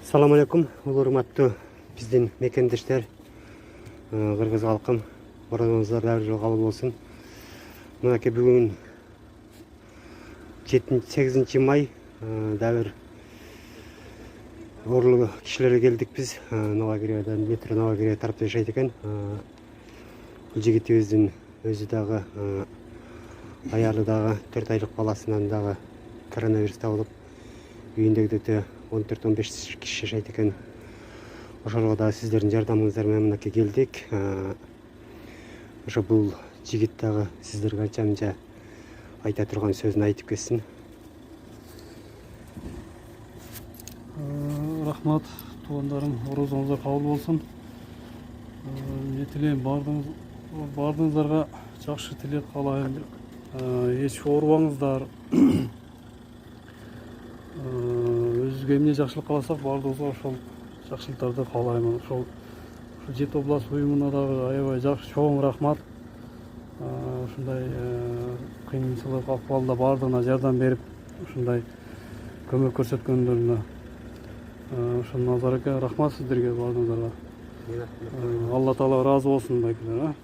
Салам алейкум, урматтуу биздин мекендештер, кыргыз калкым, оразыңыздар дагы жыл кабыл болсун. Мынакей бүгүн 8 май, дагы орлуу кишилерге келдик биз. Новогиреядан, метро Новогирея тарапта жашайт экен. Бул жигитибиздин өзү дагы аялы дагы 4 айлык баласынан дагы коронавирус табылып, үйүндө 14-15 киши жашайт экен. Ошолго дагы сиздердин жардамыңыздар менен мынакей келдик. Ошо бул жигит дагы сиздерге анча айта турган сөзүн айтып кетсин. Рахмат, туугандарым, орозуңуздар кабыл болсун. Тилейм бардыңыздарга жакшы тилек каалайм. Эч оорубаңыздар. Өзүгө эмне жакшылык кааласак, бардыгыбызга ошол жакшылыктарды каалайм. Ошол Жет область уюмуна дагы аябай жакшы чоң рахмат. Ушундай кыйынчылык акыбалда бардыгына жардам берип, ушундай көмөк көрсөткөндөрүнө ошол назарга рахмат сиздерге бардыгыңыздарга. Алла Таала ыраазы болсун байкелер.